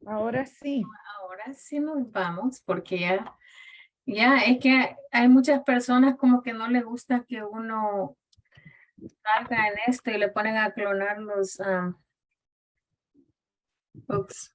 Ahora sí. Ahora sí nos vamos porque ya es que hay muchas personas como que no les gusta que uno salga en esto y le ponen a clonar los ups.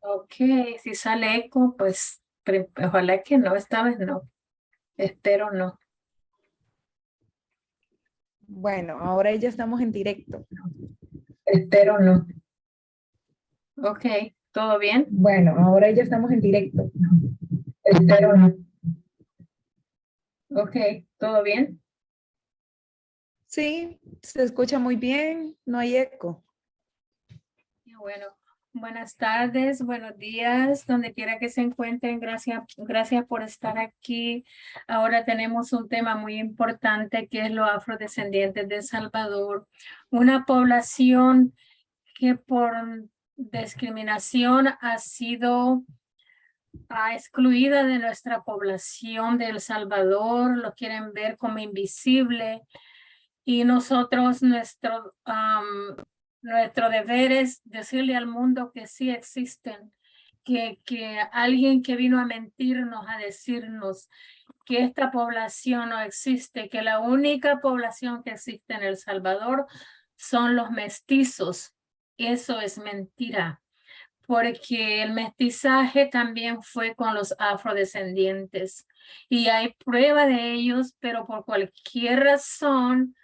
Ok, si sale eco, pues ojalá que no, esta vez no. Espero no. Bueno, ahora ya estamos en directo. Espero no. Ok, ¿todo bien? Bueno, ahora ya estamos en directo. Espero no. Ok, ¿todo bien? Sí, se escucha muy bien, no hay eco. Qué bueno. Buenas tardes, buenos días, donde quiera que se encuentren. Gracias por estar aquí. Ahora tenemos un tema muy importante que es los afrodescendientes de El Salvador, una población que por discriminación ha sido excluida de nuestra población de El Salvador, lo quieren ver como invisible y nosotros nuestro deber es decirle al mundo que sí existen, que alguien que vino a mentirnos, a decirnos que esta población no existe, que la única población que existe en El Salvador son los mestizos. Eso es mentira, porque el mestizaje también fue con los afrodescendientes y hay prueba de ellos, pero por cualquier razón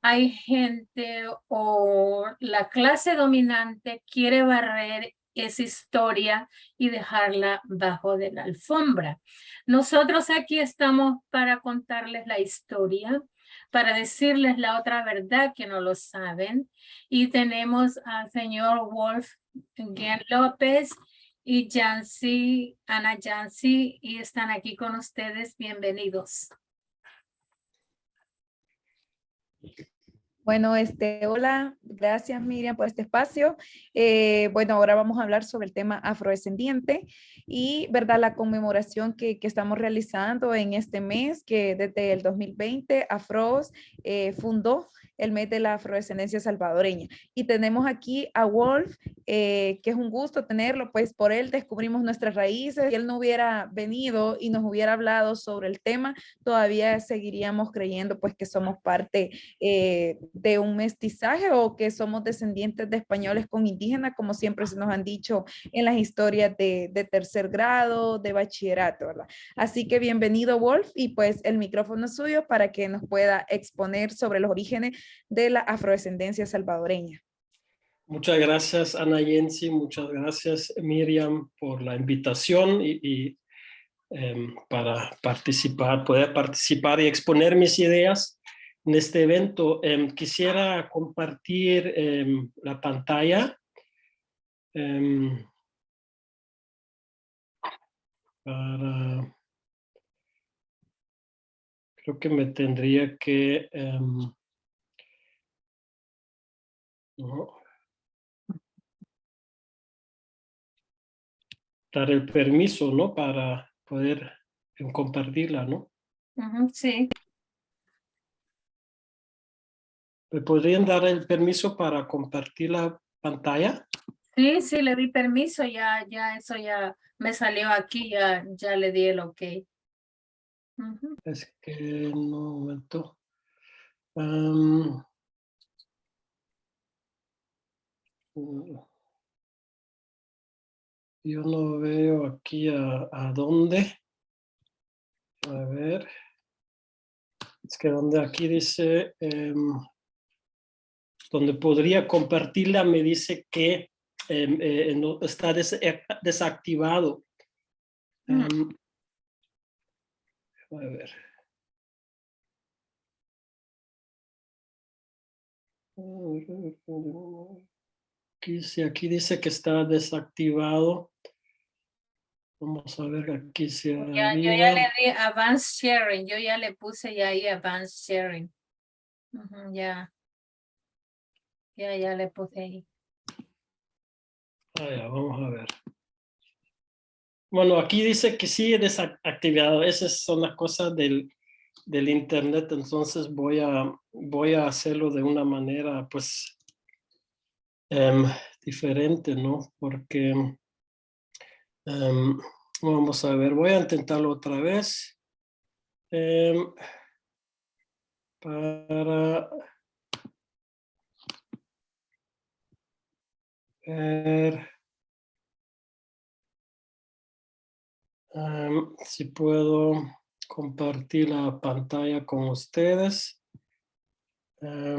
hay gente o la clase dominante quiere barrer esa historia y dejarla bajo de la alfombra. Nosotros aquí estamos para contarles la historia, para decirles la otra verdad que no lo saben. Y tenemos al señor Wolfgang López y Ana Yancy, y están aquí con ustedes. Bienvenidos. Bueno, hola, gracias Miriam por este espacio. Bueno, ahora vamos a hablar sobre el tema afrodescendiente y, ¿verdad? La conmemoración que estamos realizando en este mes, que desde el 2020 Afros fundó el mes de la afrodescendencia salvadoreña. Y tenemos aquí a Wolf, que es un gusto tenerlo, pues por él descubrimos nuestras raíces. Si él no hubiera venido y nos hubiera hablado sobre el tema, todavía seguiríamos creyendo pues que somos parte de un mestizaje o que somos descendientes de españoles con indígenas, como siempre se nos han dicho en las historias de tercer grado, de bachillerato, ¿verdad? Así que bienvenido, Wolf, y pues el micrófono es suyo para que nos pueda exponer sobre los orígenes de la afrodescendencia salvadoreña. Muchas gracias, Ana Yancy, muchas gracias, Miriam, por la invitación y para poder participar y exponer mis ideas en este evento. Quisiera compartir la pantalla creo que me tendría que dar el permiso, ¿no? Para poder compartirla, ¿no? Sí. ¿Me podrían dar el permiso para compartir la pantalla? Sí, le di permiso, eso ya me salió aquí, ya le di el ok. Es que en un momento. Yo no veo aquí a dónde. A ver. Es que donde aquí dice, donde podría compartirla, me dice que no, está desactivado. A ver. Aquí dice que está desactivado. Vamos a ver aquí si Yo ya arriba. le di advanced sharing, yo ya le puse ya ahí advanced sharing. Ya le puse ahí. Ya, vamos a ver. Bueno, aquí dice que sí desactivado. Esas son las cosas del internet, entonces voy a hacerlo de una manera pues diferente, ¿no? Porque vamos a ver, voy a intentarlo otra vez para ver si puedo compartir la pantalla con ustedes. A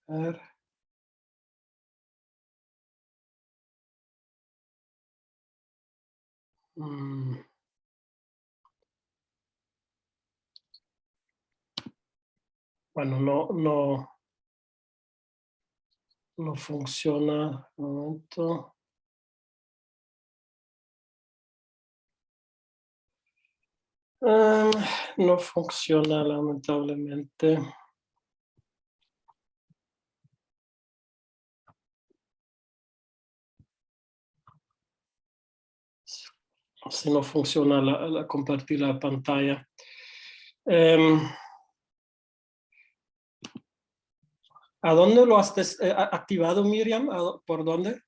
ver. Bueno, no funciona. Un momento. No funciona lamentablemente. Si no funciona compartir la pantalla. ¿A dónde lo has activado, Miriam? ¿Por dónde?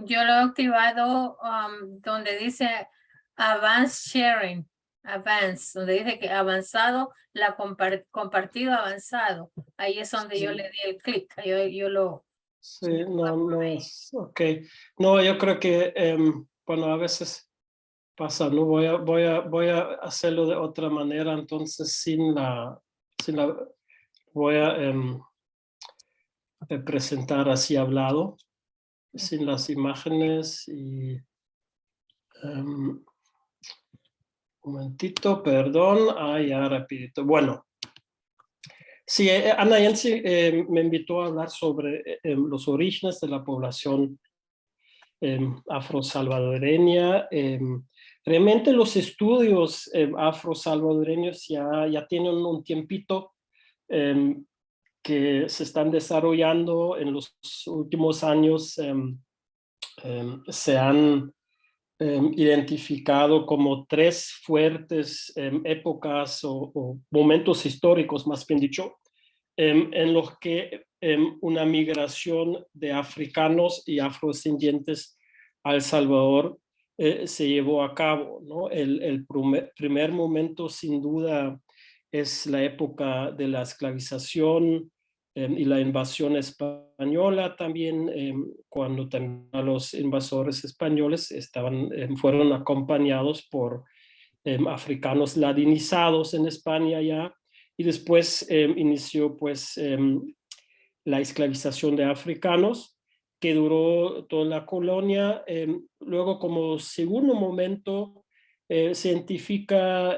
Yo lo he activado donde dice advanced sharing, advanced, donde dice que avanzado, la compartido avanzado. Ahí es donde yo le di el clic. Yo lo... Sí, no es, ok. No, yo creo que, bueno, a veces pasa, ¿no? Voy a hacerlo de otra manera, entonces voy a presentar así hablado, sin las imágenes y un momentito, perdón, ya rapidito. Bueno, sí, Ana Yancy me invitó a hablar sobre los orígenes de la población afro-salvadoreña. Realmente los estudios afro-salvadoreños ya tienen un tiempito que se están desarrollando en los últimos años. Se han identificado como tres fuertes épocas o momentos históricos, más bien dicho, en los que una migración de africanos y afrodescendientes a El Salvador se llevó a cabo, ¿no? El primer momento, sin duda, es la época de la esclavización y la invasión española también, cuando también los invasores españoles fueron acompañados por africanos ladinizados en España ya, y después inició pues la esclavización de africanos que duró toda la colonia. Luego, como segundo momento, se identifica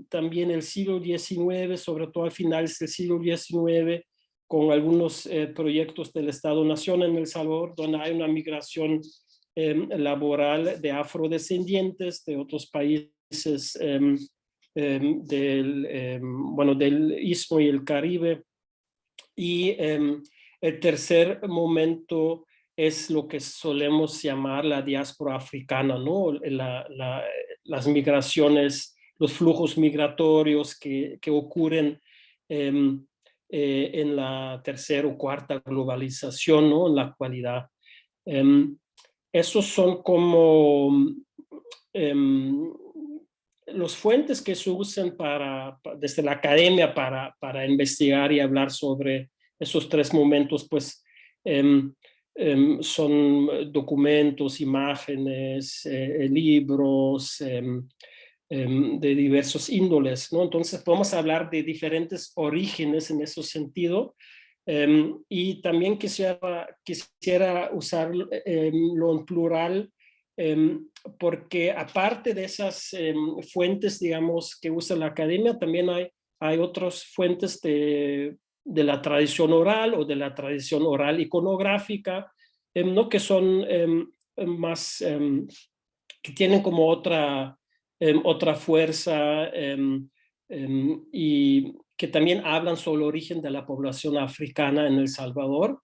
también el siglo XIX, sobre todo a finales del siglo XIX, con algunos proyectos del Estado-Nación en El Salvador, donde hay una migración laboral de afrodescendientes de otros países del Istmo y el Caribe. Y el tercer momento es lo que solemos llamar la diáspora africana, ¿no? Las migraciones, los flujos migratorios que ocurren en la tercera o cuarta globalización, ¿no? En la actualidad. Esos son como los fuentes que se usan desde la academia para investigar y hablar sobre esos tres momentos, pues son documentos, imágenes, libros de diversos índoles, ¿no? Entonces podemos hablar de diferentes orígenes en ese sentido. Y también quisiera usar lo en plural porque aparte de esas fuentes, digamos, que usa la academia, también hay otras fuentes de la tradición oral o de la tradición oral iconográfica, ¿no? Que son más, que tienen como otra fuerza y que también hablan sobre el origen de la población africana en El Salvador.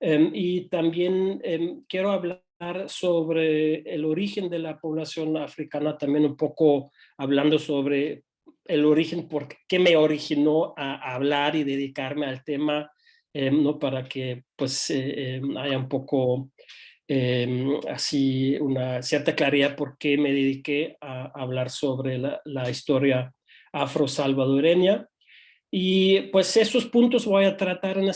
Y también quiero hablar sobre el origen de la población africana, también un poco hablando sobre el origen, por qué me originó a hablar y dedicarme al tema, ¿no? Para que pues haya un poco así una cierta claridad por qué me dediqué a hablar sobre la historia afro-salvadoreña. Y pues esos puntos voy a tratar en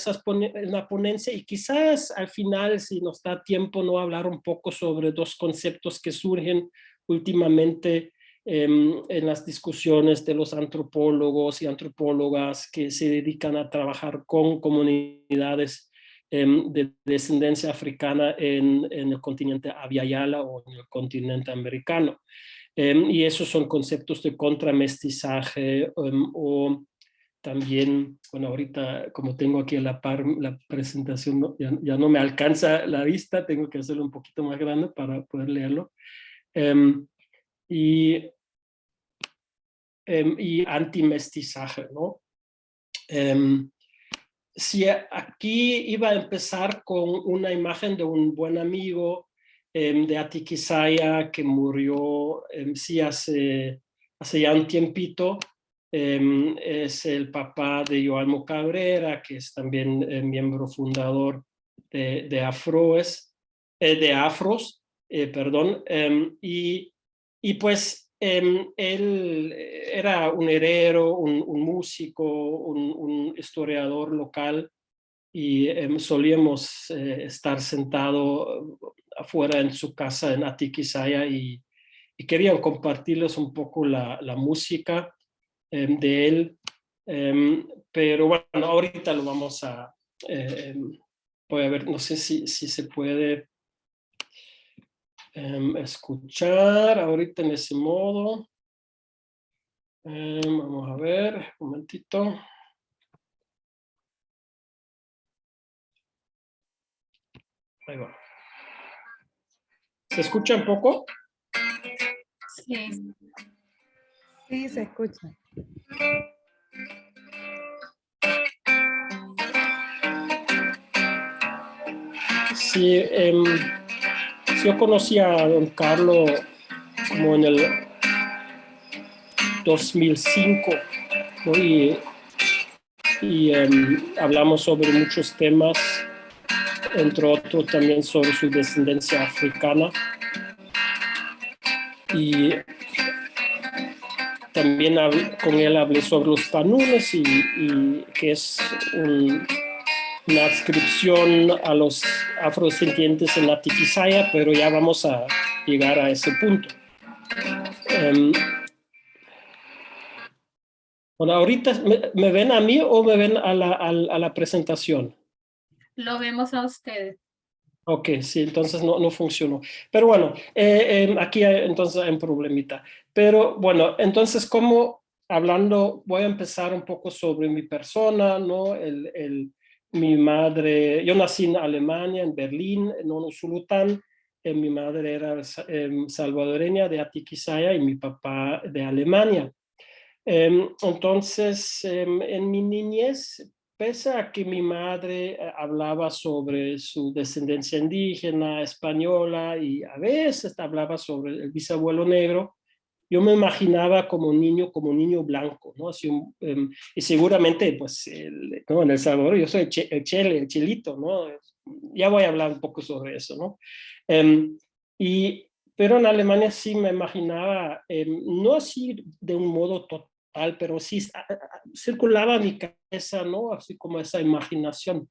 la ponencia y quizás al final, si nos da tiempo, no hablar un poco sobre dos conceptos que surgen últimamente en las discusiones de los antropólogos y antropólogas que se dedican a trabajar con comunidades de descendencia africana en el continente Abya-Yala o en el continente americano. Y esos son conceptos de contramestizaje o también, bueno, ahorita como tengo aquí a la par la presentación, ¿no? Ya no me alcanza la vista, tengo que hacerlo un poquito más grande para poder leerlo. Y antimestizaje, ¿no? Si aquí iba a empezar con una imagen de un buen amigo de Atiquizaya que murió, sí, hace ya un tiempito. Es el papá de Joalmo Cabrera, que es también miembro fundador de Afros, perdón, y pues él era un herrero, un músico, un historiador local, y solíamos estar sentado afuera en su casa en Atiquizaya y querían compartirles un poco la música de él, pero bueno, ahorita lo vamos a, voy a ver, no sé si se puede escuchar ahorita en ese modo. Vamos a ver, un momentito. Ahí va. ¿Se escucha un poco? Sí. Sí, se escucha. Sí, yo conocí a don Carlos como en el 2005, ¿no? Y hablamos sobre muchos temas, entre otros también sobre su descendencia africana. Y también con él hablé sobre los tanules y que es una adscripción a los afrodescendientes en Atiquizaya, pero ya vamos a llegar a ese punto. Bueno, ahorita ¿me ven a mí o me ven a la presentación? Lo vemos a ustedes. Ok, sí, entonces no funcionó. Pero bueno, aquí entonces hay un problemita. Pero bueno, entonces como hablando, voy a empezar un poco sobre mi persona, ¿no? Mi madre, yo nací en Alemania, en Berlín, en Usulután. Mi madre era salvadoreña de Atiquizaya y mi papá de Alemania. Entonces, en mi niñez, pese a que mi madre hablaba sobre su descendencia indígena, española, y a veces hablaba sobre el bisabuelo negro, yo me imaginaba como niño blanco, ¿no? Así y seguramente, pues, ¿no? En El Salvador yo soy el chelito, ¿no? Ya voy a hablar un poco sobre eso, ¿no? Em, pero en Alemania sí me imaginaba, no así de un modo total, pero sí circulaba mi cabeza, ¿no? Así como esa imaginación.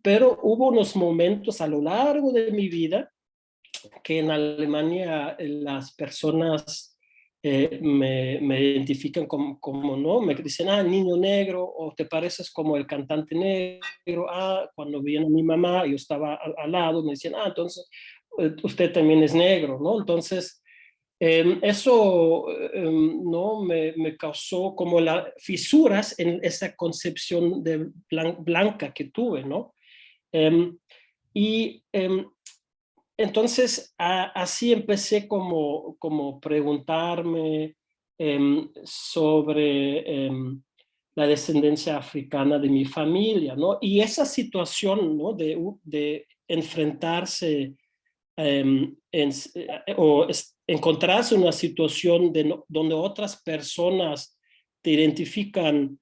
Pero hubo unos momentos a lo largo de mi vida que en Alemania las personas me identifican como, ¿no? Me dicen, niño negro, o te pareces como el cantante negro. Cuando viene mi mamá, yo estaba al lado, me decían, entonces, usted también es negro, ¿no? Entonces, eso no me causó como las fisuras en esa concepción de blanca que tuve, ¿no? Y entonces así empecé como preguntarme sobre la descendencia africana de mi familia, ¿no? Y esa situación, ¿no? de enfrentarse o encontrarse en una situación donde otras personas te identifican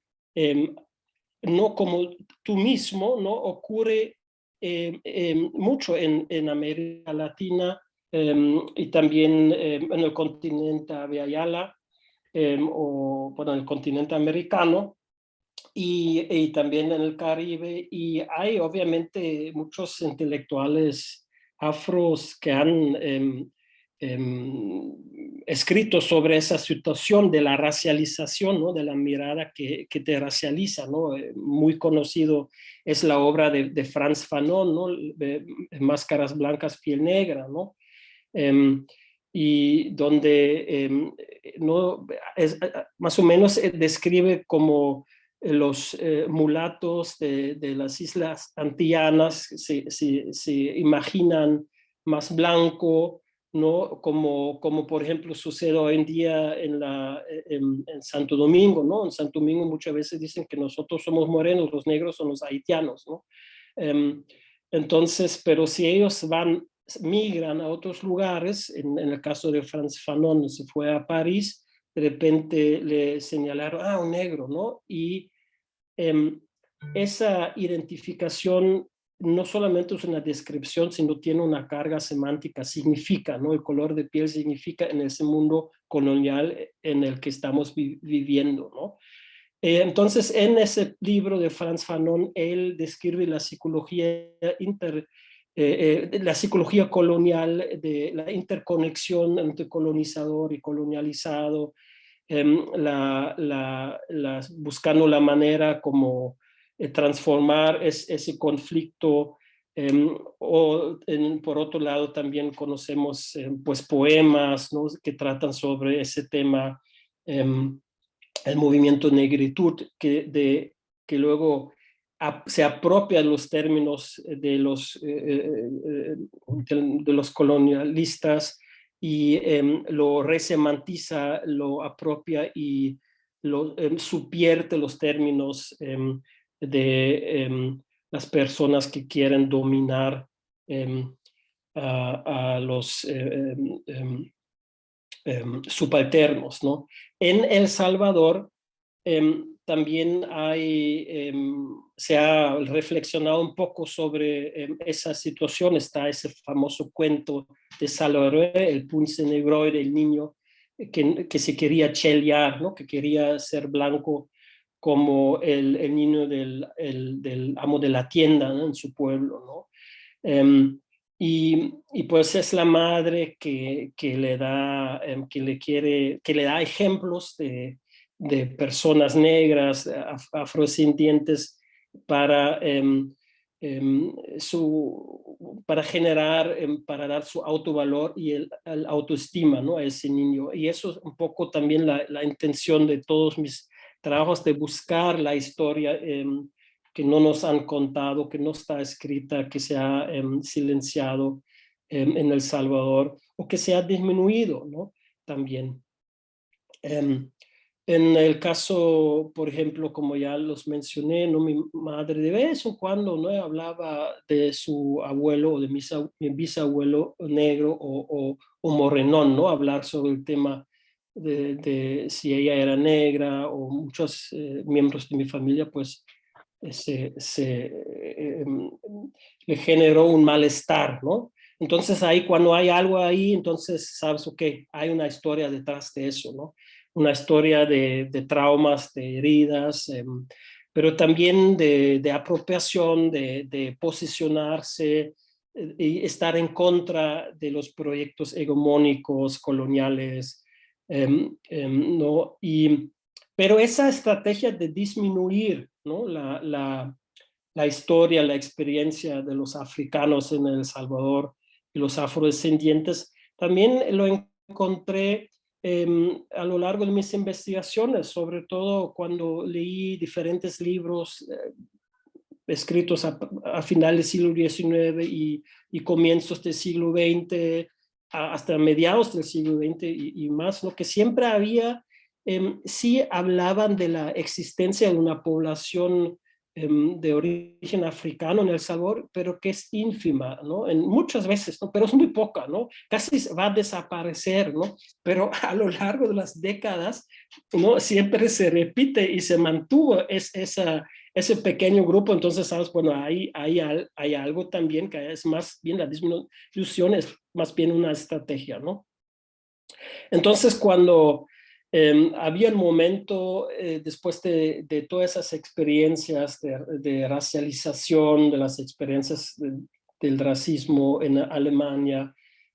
no como tú mismo, ¿no? Ocurre mucho en América Latina y también en el continente Aviala o bueno, en el continente americano y también en el Caribe. Y hay obviamente muchos intelectuales afros que han escrito sobre esa situación de la racialización, ¿no? De la mirada que te racializa, ¿no? Muy conocido es la obra de Frantz Fanon, ¿no? Máscaras blancas, piel negra, ¿no? Y donde no, más o menos describe como los mulatos de las islas antillanas se imaginan más blanco, ¿no? Como por ejemplo sucede hoy en día en Santo Domingo, ¿no? En Santo Domingo muchas veces dicen que nosotros somos morenos, los negros son los haitianos, ¿no? Entonces, pero si ellos migran a otros lugares, en el caso de Frantz Fanon se fue a París, de repente le señalaron, un negro, ¿no? Y esa identificación no solamente es una descripción, sino tiene una carga semántica, significa, ¿no? El color de piel significa en ese mundo colonial en el que estamos viviendo, ¿no? Entonces, en ese libro de Frantz Fanon, él describe la psicología la psicología colonial, de la interconexión entre colonizador y colonializado, buscando la manera como transformar ese conflicto. Por otro lado, también conocemos pues poemas, ¿no? Que tratan sobre ese tema, el movimiento negritud, que luego se apropia los términos de los colonialistas y lo resemantiza, lo apropia y subvierte los términos de las personas que quieren dominar a los subalternos, ¿no? En El Salvador también se ha reflexionado un poco sobre esa situación. Está ese famoso cuento de Salvador, el Punce Negroide, el niño que se quería chelear, ¿no? Que quería ser blanco como el niño del amo de la tienda, ¿no? En su pueblo, ¿no? Y pues es la madre que le da, que le da ejemplos de personas negras, afrodescendientes, para, para generar, para dar su autovalor y el autoestima, ¿no? A ese niño. Y eso es un poco también la intención de todos mis trabajos, de buscar la historia que no nos han contado, que no está escrita, que se ha silenciado en El Salvador o que se ha disminuido, ¿no? También. En el caso, por ejemplo, como ya los mencioné, ¿no? Mi madre de vez en cuando, ¿no? Hablaba de su abuelo o de mi bisabuelo negro o morenón, ¿no? Hablar sobre el tema de si ella era negra, o muchos miembros de mi familia, pues le generó un malestar, ¿no? Entonces ahí, cuando hay algo ahí, entonces sabes, ok, hay una historia detrás de eso, ¿no? Una historia de traumas, de heridas, pero también de apropiación, de posicionarse y estar en contra de los proyectos hegemónicos, coloniales, ¿no? Pero esa estrategia de disminuir, ¿no? la historia, la experiencia de los africanos en El Salvador, y los afrodescendientes. También lo encontré a lo largo de mis investigaciones, sobre todo cuando leí diferentes libros escritos a finales del siglo XIX y comienzos del siglo XX, hasta mediados del siglo XX y más, ¿no? Que siempre había, sí hablaban de la existencia de una población de origen africano en El Salvador, pero que es ínfima, ¿no? Muchas veces, ¿no? Pero es muy poca, ¿no? Casi va a desaparecer, ¿no? Pero a lo largo de las décadas, ¿no? Siempre se repite y se mantuvo ese pequeño grupo. Entonces, sabes, bueno, hay algo también que es más bien la disminución, es más bien una estrategia, ¿no? Entonces, cuando había un momento después de todas esas experiencias de racialización, de las experiencias del racismo en Alemania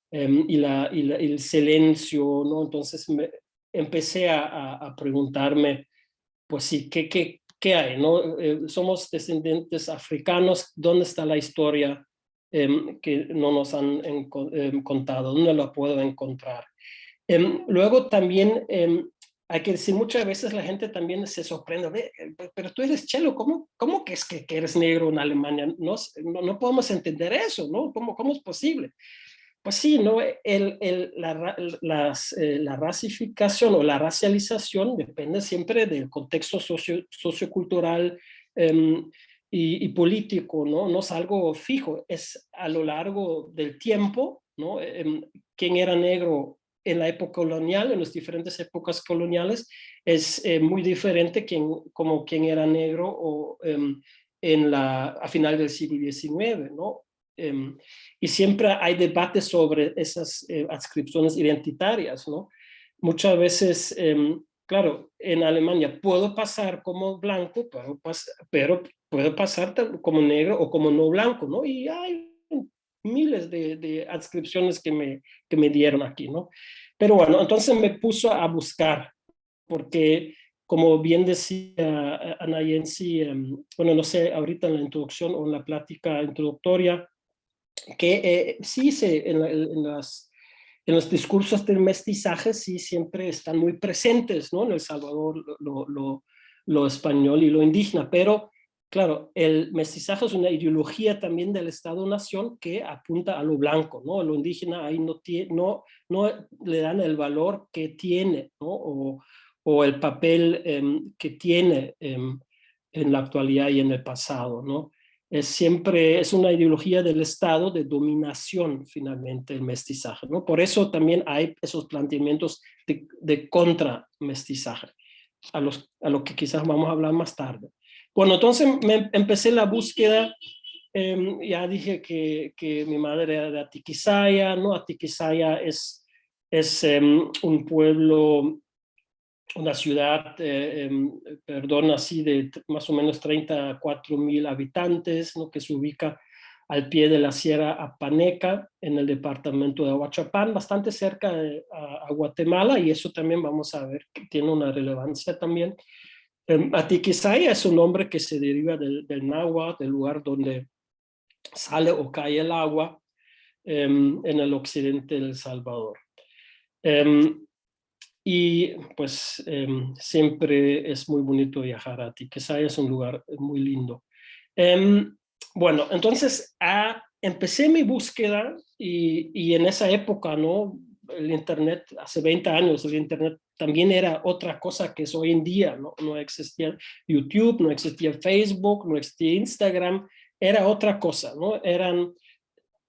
y el silencio, ¿no? Entonces empecé a preguntarme, pues sí, ¿qué hay, no? Somos descendientes africanos, ¿dónde está la historia que no nos han contado? ¿Dónde la puedo encontrar? Luego también hay que decir, muchas veces la gente también se sorprende, pero tú eres chelo, ¿cómo que es que eres negro en Alemania? No podemos entender eso, ¿no? ¿Cómo es posible? Pues sí, ¿no? La racificación o la racialización depende siempre del contexto sociocultural y político, ¿no? No es algo fijo, es a lo largo del tiempo, ¿no? Quien era negro en la época colonial, en las diferentes épocas coloniales, es muy diferente como quien era negro o, a final del siglo XIX, ¿no? Y siempre hay debates sobre esas adscripciones identitarias, ¿no? Muchas veces, claro, en Alemania puedo pasar como blanco, pero puedo pasar como negro o como no blanco, ¿no? Y hay miles de adscripciones que me dieron aquí, ¿no? Pero bueno, entonces me puso a buscar, porque como bien decía Ana Yensi, bueno, no sé, ahorita en la introducción o en la plática introductoria, que sí en los discursos del mestizaje sí siempre están muy presentes, ¿no? En El Salvador, lo español y lo indígena, pero claro, el mestizaje es una ideología también del Estado-Nación que apunta a lo blanco, ¿no? Lo indígena ahí no le dan el valor que tiene, ¿no? O el papel que tiene en la actualidad y en el pasado, ¿no? Es una ideología del Estado de dominación, finalmente, el mestizaje, ¿no? Por eso también hay esos planteamientos de contra-mestizaje, a lo que quizás vamos a hablar más tarde. Bueno, entonces empecé la búsqueda, ya dije que mi madre era de Atiquizaya, ¿no? Atiquizaya es un pueblo, una ciudad, perdón, así de más o menos 34,000 habitantes, ¿no? Que se ubica al pie de la Sierra Apaneca, en el departamento de Ahuachapán, bastante cerca a Guatemala, y eso también vamos a ver que tiene una relevancia también. Atiquizaya es un nombre que se deriva del náhuatl, del lugar donde sale o cae el agua en el occidente de El Salvador. Y pues siempre es muy bonito viajar a Atiquizaya, es un lugar muy lindo. Bueno, entonces empecé mi búsqueda y en esa época, ¿no? El Internet, hace 20 años, el Internet también era otra cosa que es hoy en día, ¿no? No existía YouTube, no existía Facebook, no existía Instagram, era otra cosa, ¿no?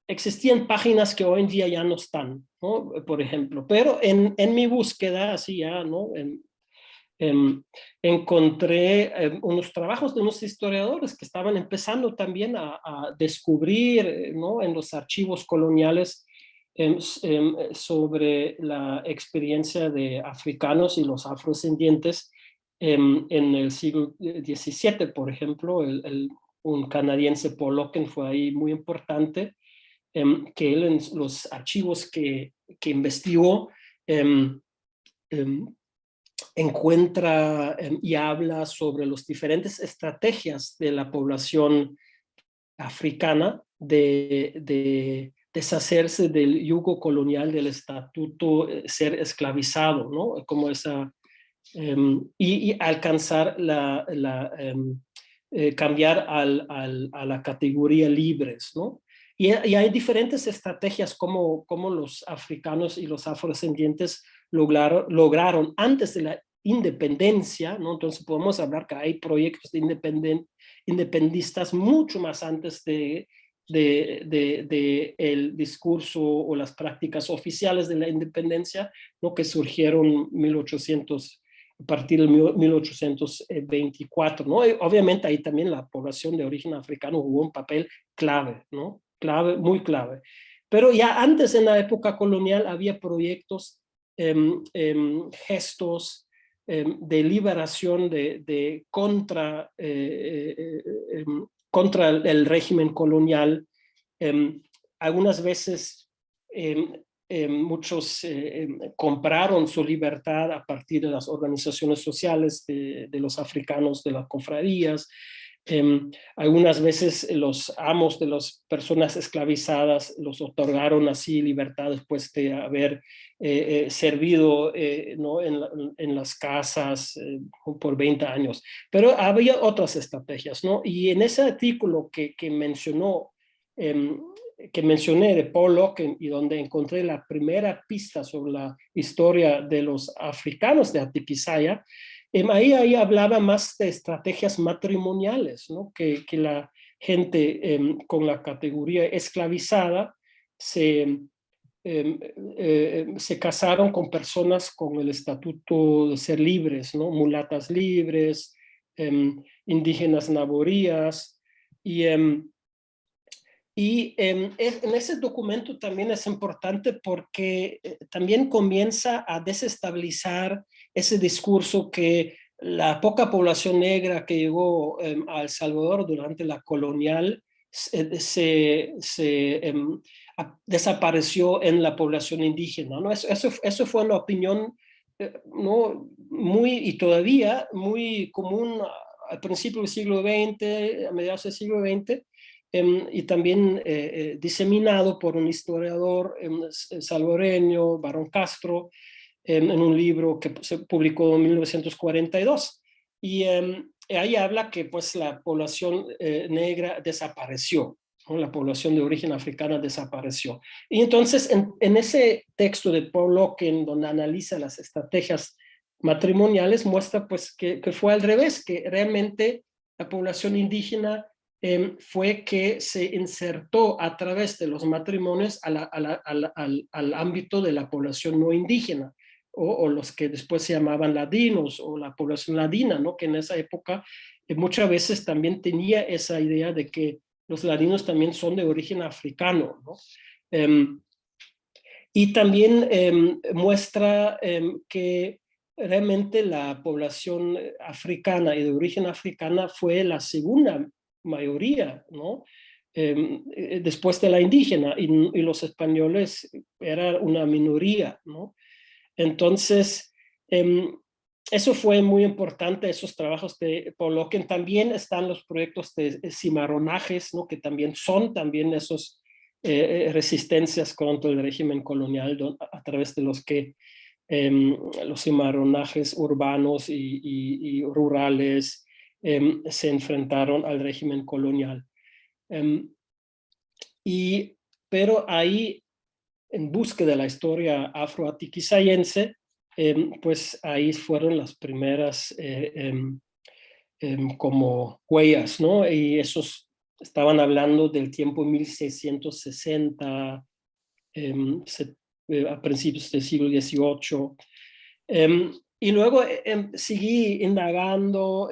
Existían páginas que hoy en día ya no están, ¿no? Por ejemplo, pero en mi búsqueda, así ya, ¿no? Encontré unos trabajos de unos historiadores que estaban empezando también a descubrir, ¿no? En los archivos coloniales sobre la experiencia de africanos y los afrodescendientes en el siglo XVII, por ejemplo, un canadiense, Paul Locken, fue ahí muy importante, que él en los archivos que investigó encuentra y habla sobre las diferentes estrategias de la población africana de deshacerse del yugo colonial del estatuto, ser esclavizado, ¿no? Como esa, y alcanzar cambiar a la categoría libres, ¿no? Y hay diferentes estrategias como los africanos y los afrodescendientes lograron antes de la independencia, ¿no? Entonces podemos hablar que hay proyectos de independistas mucho más antes de el discurso o las prácticas oficiales de la independencia, ¿no? Que surgieron a partir de 1824, ¿no? Y obviamente ahí también la población de origen africano jugó un papel clave, ¿no? Clave, muy clave. Pero ya antes, en la época colonial, había proyectos, gestos de liberación contra el régimen colonial. Algunas veces muchos compraron su libertad a partir de las organizaciones sociales de los africanos, de las confradías. Algunas veces los amos de las personas esclavizadas los otorgaron así libertad después de haber servido, ¿no? en las casas por 20 años. Pero había otras estrategias, ¿no? Y en ese artículo que mencioné de Paul Loken, y donde encontré la primera pista sobre la historia de los africanos de Atiquizaya, ahí hablaba más de estrategias matrimoniales, ¿no? Que la gente con la categoría esclavizada se casaron con personas con el estatuto de ser libres, ¿no? Mulatas libres, indígenas naborías, y en ese documento también es importante porque también comienza a desestabilizar ese discurso que la poca población negra que llegó a El Salvador durante la colonial desapareció en la población indígena, ¿no? Eso fue una opinión ¿no? Y todavía muy común al principio del siglo XX, a mediados del siglo XX, y también diseminado por un historiador salvadoreño, Barón Castro, en un libro que se publicó en 1942. Y ahí habla que pues la población negra desapareció, ¿no? La población de origen africana desapareció. Y entonces en ese texto de Paul Loken, donde analiza las estrategias matrimoniales, muestra pues que fue al revés, que realmente la población indígena fue que se insertó a través de los matrimonios al ámbito de la población no indígena, o los que después se llamaban ladinos, o la población ladina, ¿no? Que en esa época muchas veces también tenía esa idea de que los ladinos también son de origen africano, ¿no? Y también muestra que realmente la población africana y de origen africana fue la segunda mayoría, ¿no? Después de la indígena, y los españoles eran una minoría, ¿no? Entonces, eso fue muy importante, esos trabajos de Paul Loken. También están los proyectos de cimarronajes, ¿no? Que también son esos resistencias contra el régimen colonial a través de los que los cimarronajes urbanos y rurales se enfrentaron al régimen colonial. Pero ahí, en búsqueda de la historia afroatiquizayense, pues ahí fueron las primeras como huellas, ¿no? Y esos estaban hablando del tiempo 1660, a principios del siglo XVIII. Y luego seguí indagando,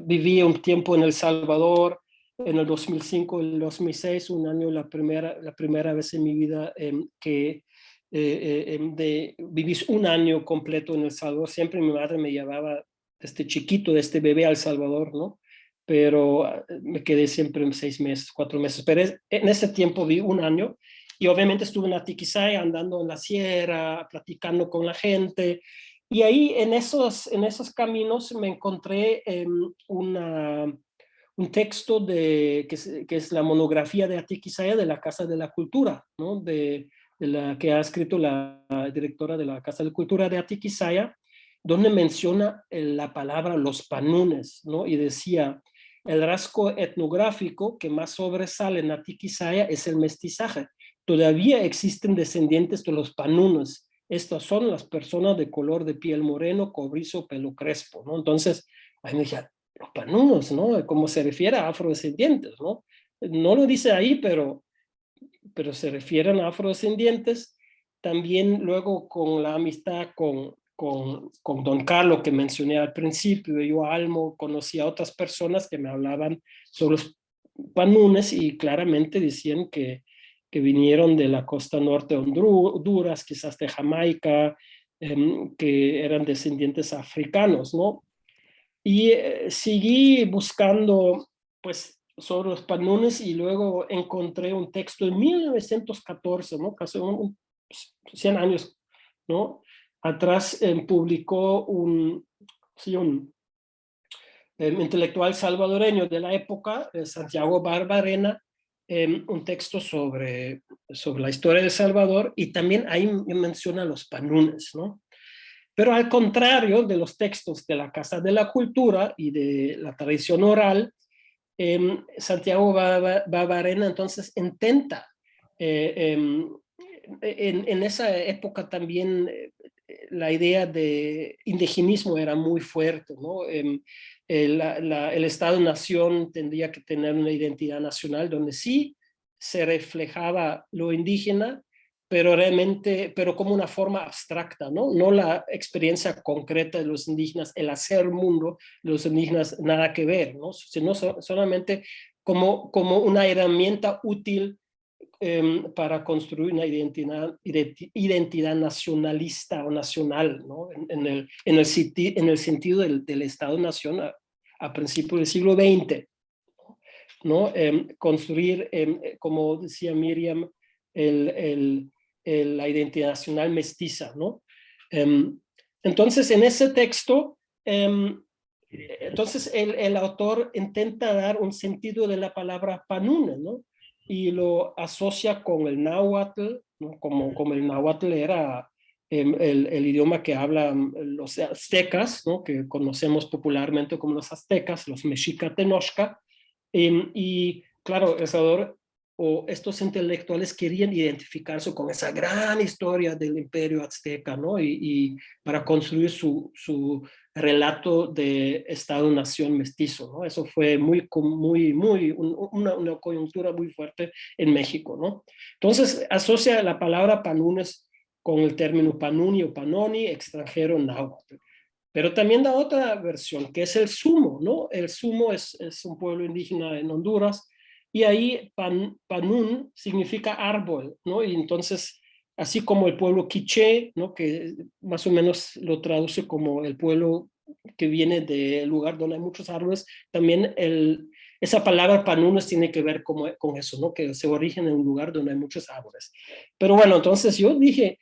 viví un tiempo en El Salvador, en el 2005, el 2006, un año, la primera vez en mi vida que viví un año completo en El Salvador. Siempre mi madre me llevaba desde chiquito, desde bebé a El Salvador, ¿no? Pero me quedé siempre en 6 meses, 4 meses. Pero en ese tiempo vi un año, y obviamente estuve en Atiquizaya, andando en la sierra, platicando con la gente. Y ahí en esos caminos me encontré un texto que es la monografía de Atiquizaya de la Casa de la Cultura, ¿no? de la que ha escrito la directora de la Casa de la Cultura de Atiquizaya, donde menciona la palabra los panunes, ¿no? Y decía, el rasgo etnográfico que más sobresale en Atiquizaya es el mestizaje. Todavía existen descendientes de los panunes. Estas son las personas de color de piel moreno, cobrizo, pelo crespo, ¿no? Entonces, ahí me dije, los panunos, ¿no? Como se refiere a afrodescendientes, ¿no? No lo dice ahí, pero se refieren a afrodescendientes. También luego con la amistad con don Carlos que mencioné al principio, yo Almo conocí a otras personas que me hablaban sobre los panunes y claramente decían que vinieron de la costa norte de Honduras, quizás de Jamaica, que eran descendientes africanos, ¿no? Y seguí buscando, pues, sobre los panunes y luego encontré un texto en 1914, ¿no? Casi 100 años, ¿no? Atrás publicó sí, un intelectual salvadoreño de la época, Santiago Barbarena, un texto sobre la historia de El Salvador y también ahí menciona los panunes, ¿no? Pero al contrario de los textos de la Casa de la Cultura y de la tradición oral, Santiago Barbarena entonces intenta, en esa época también la idea de indigenismo era muy fuerte, ¿no? El Estado-nación tendría que tener una identidad nacional donde sí se reflejaba lo indígena, pero realmente, pero como una forma abstracta, ¿no? No la experiencia concreta de los indígenas, el hacer mundo de los indígenas, nada que ver, ¿no? Sino solamente como una herramienta útil para construir una identidad nacionalista o nacional, ¿no? En el sentido del Estado-nación a principios del siglo XX, ¿no? Construir, como decía Miriam, la identidad nacional mestiza, ¿no? Entonces, en ese texto, entonces el autor intenta dar un sentido de la palabra panuna, ¿no? Y lo asocia con el náhuatl, ¿no? Como el náhuatl era el idioma que hablan los aztecas, ¿no? Que conocemos popularmente como los aztecas, los mexica tenochca, y claro, El Salvador o estos intelectuales querían identificarse con esa gran historia del imperio azteca, ¿no? Y para construir su relato de Estado-nación mestizo, ¿no? Eso fue una coyuntura muy fuerte en México, ¿no? Entonces asocia la palabra panunes con el término panuni o panoni, extranjero náhuatl. Pero también da otra versión, que es el Sumo, ¿no? El Sumo es un pueblo indígena en Honduras, y ahí Panún significa árbol, ¿no? Y entonces, así como el pueblo quiché, ¿no? Que más o menos lo traduce como el pueblo que viene del lugar donde hay muchos árboles, también esa palabra Panunes tiene que ver con eso, ¿no? Que se origen en un lugar donde hay muchos árboles. Pero bueno, entonces yo dije,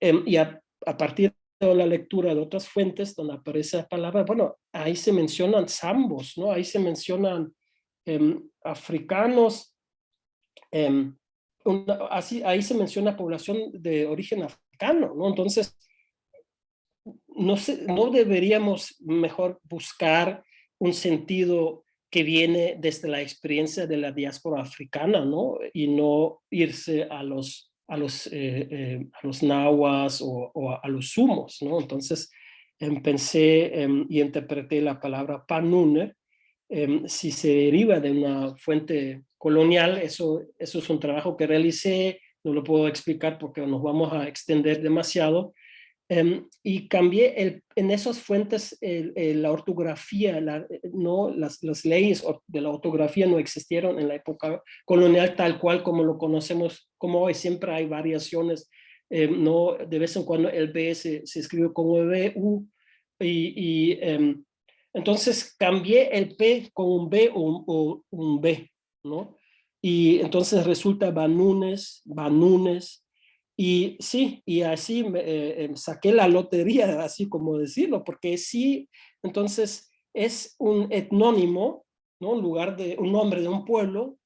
y a partir de la lectura de otras fuentes donde aparece la palabra, bueno, ahí se mencionan zambos, ¿no? Ahí se mencionan africanos, ahí se menciona población de origen africano, ¿no? Entonces, no deberíamos mejor buscar un sentido que viene desde la experiencia de la diáspora africana, ¿no? Y no irse a los nahuas o a los sumos, ¿no? Entonces pensé y interpreté la palabra panune. Si se deriva de una fuente colonial, eso es un trabajo que realicé, no lo puedo explicar porque nos vamos a extender demasiado. Y cambié en esas fuentes la ortografía, no, las leyes de la ortografía no existieron en la época colonial tal cual como lo conocemos como hoy. Siempre hay variaciones, no, de vez en cuando el B se escribe como BU, y entonces cambié el P con un B o un B, ¿no? Y entonces resulta Banunes, y sí, y así saqué la lotería, así como decirlo, porque sí, entonces es un etnónimo, ¿no? Un nombre de un pueblo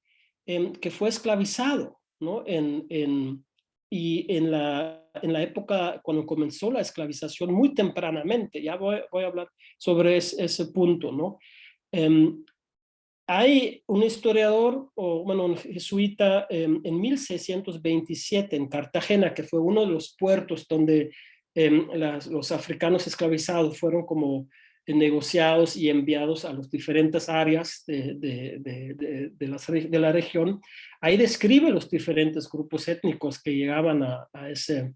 que fue esclavizado, ¿no? Y en la época cuando comenzó la esclavización, muy tempranamente, ya voy a hablar sobre ese punto, ¿no? Hay un historiador, o bueno, un jesuita, en 1627 en Cartagena, que fue uno de los puertos donde los africanos esclavizados fueron como negociados y enviados a las diferentes áreas de la región. Ahí describe los diferentes grupos étnicos que llegaban a ese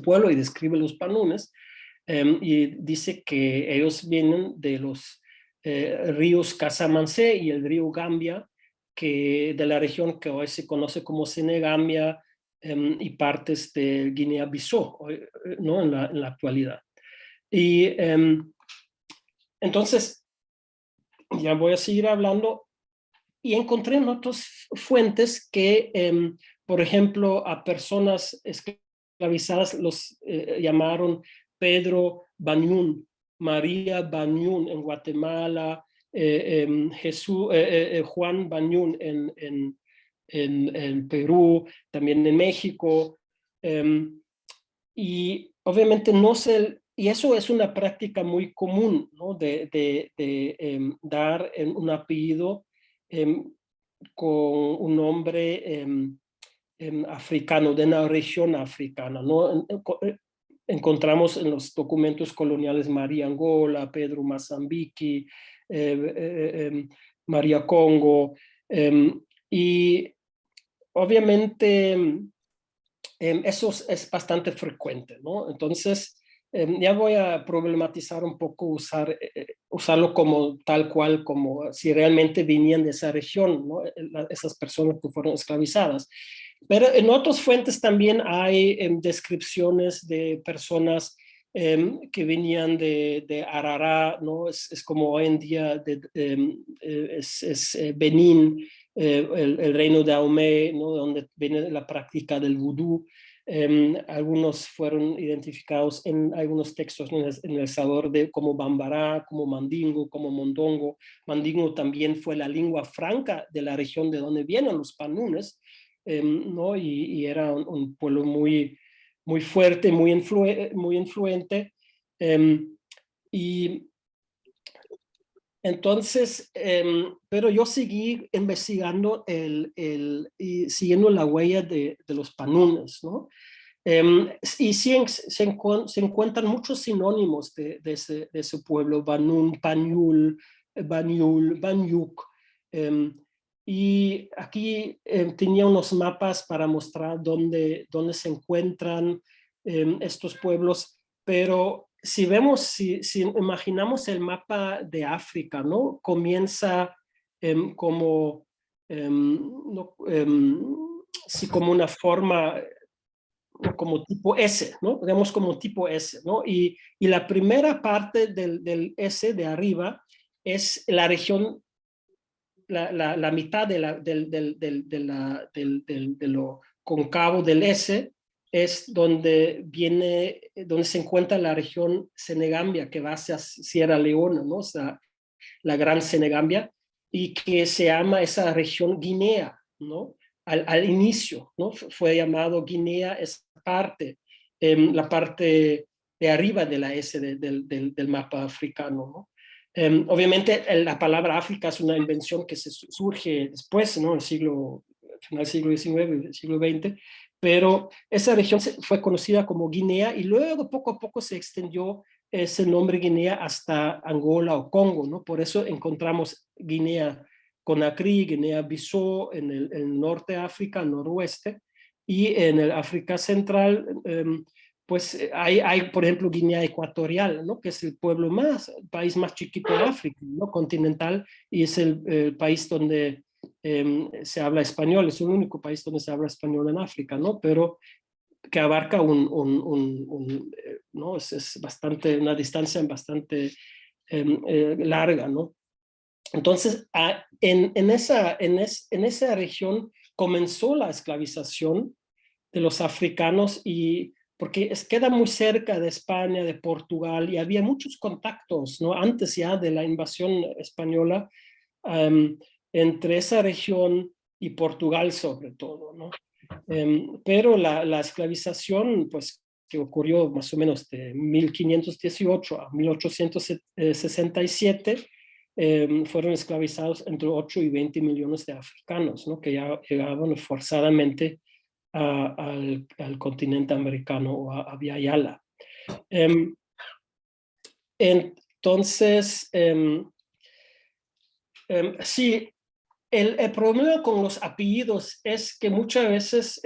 pueblo y describe los panunes, y dice que ellos vienen de los ríos Casamançé y el río Gambia, que de la región que hoy se conoce como Senegambia, y partes de Guinea-Bissau, ¿no? en la actualidad. Y entonces, ya voy a seguir hablando, y encontré en otras fuentes que, por ejemplo, a personas esclavizadas los llamaron Pedro Banyún, María Banyún en Guatemala, Juan Banyún en Perú, también en México. Y obviamente no sé, y eso es una práctica muy común, ¿no? de dar un apellido con un nombre africano, de una región africana, ¿no? Encontramos en los documentos coloniales María Angola, Pedro Mozambique, María Congo, y obviamente eso es bastante frecuente, ¿no? Entonces, ya voy a problematizar un poco usarlo como tal cual, como si realmente venían de esa región, ¿no? Esas personas que fueron esclavizadas. Pero en otras fuentes también hay descripciones de personas que venían de Arará, ¿no? Es como hoy en día es Benín, el reino de Ahomey, ¿no? Donde viene la práctica del vudú. Algunos fueron identificados en algunos textos en El Salvador como Bambará, como Mandingo, como Mondongo. Mandingo también fue la lengua franca de la región de donde vienen los panunes, ¿no? Y era un pueblo muy, muy fuerte, muy influente. Y entonces, pero yo seguí investigando y siguiendo la huella de los panunes, ¿no? Y sí, se encuentran muchos sinónimos de ese pueblo: Banún, Pañul, Banyul, Banyuk. Y aquí tenía unos mapas para mostrar dónde se encuentran estos pueblos, pero si imaginamos el mapa de África, ¿no? Comienza como, no, como una forma, como tipo S, ¿no? Digamos como tipo S, ¿no? Y la primera parte del S de arriba es la región, la mitad de lo concavo del S, es donde se encuentra la región Senegambia, que va hacia Sierra Leona, ¿no? O sea, la Gran Senegambia, y que se llama esa región Guinea, ¿no? Al inicio, ¿no? Fue llamado Guinea, esa parte, la parte de arriba de la S del mapa africano, ¿no? Obviamente la palabra África es una invención que surge después, ¿no? El final del siglo XIX, siglo XX, pero esa región fue conocida como Guinea, y luego poco a poco se extendió ese nombre Guinea hasta Angola o Congo, ¿no? Por eso encontramos Guinea Conakry, Guinea-Bissau en el norte de África, noroeste, y en el África Central, pues hay, por ejemplo, Guinea Ecuatorial, ¿no? Que es el país más chiquito de África, ¿no? Continental, y es el país donde se habla español, es el único país donde se habla español en África, ¿no? Pero que abarca ¿no? Es bastante, una distancia bastante larga, ¿no? Entonces, en esa región comenzó la esclavización de los africanos, y porque queda muy cerca de España, de Portugal, y había muchos contactos, ¿no? Antes ya de la invasión española, entre esa región y Portugal sobre todo, ¿no? Pero la esclavización, pues, que ocurrió más o menos de 1518 a 1867, fueron esclavizados entre 8 y 20 millones de africanos, ¿no? Que ya llegaban forzadamente al continente americano o a Via Yala. Entonces, sí, el problema con los apellidos es que muchas veces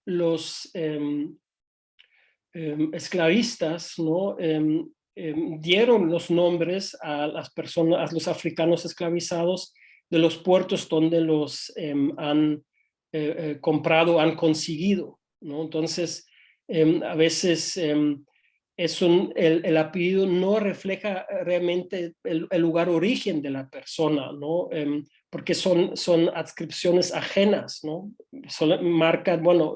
los esclavistas, ¿no? Dieron los nombres a las personas, a los africanos esclavizados de los puertos donde los han comprado, han conseguido, ¿no? Entonces, a veces el apellido no refleja realmente el lugar origen de la persona, ¿no? Porque son adscripciones ajenas, ¿no? Marcan, bueno,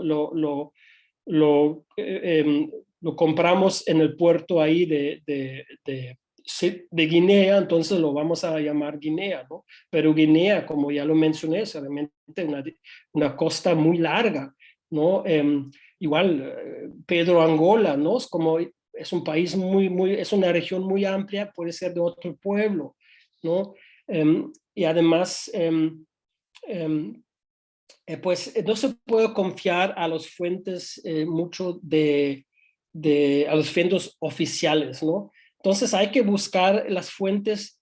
lo compramos en el puerto ahí de Guinea, entonces lo vamos a llamar Guinea, ¿no? Pero Guinea, como ya lo mencioné, es realmente una costa muy larga, ¿no? Igual Pedro Angola, ¿no? Es un país es una región muy amplia, puede ser de otro pueblo, ¿no? Y además, pues no se puede confiar a los fuentes mucho a los fuentes oficiales, ¿no? Entonces hay que buscar las fuentes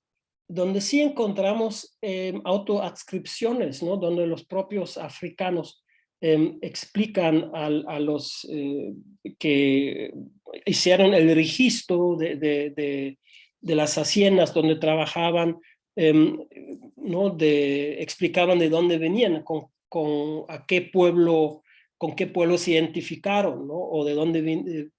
donde sí encontramos autoadscripciones, ¿no? Donde los propios africanos explican a los que hicieron el registro de las haciendas donde trabajaban, ¿no? Explicaban de dónde venían, con qué pueblo se identificaron, ¿no? O de dónde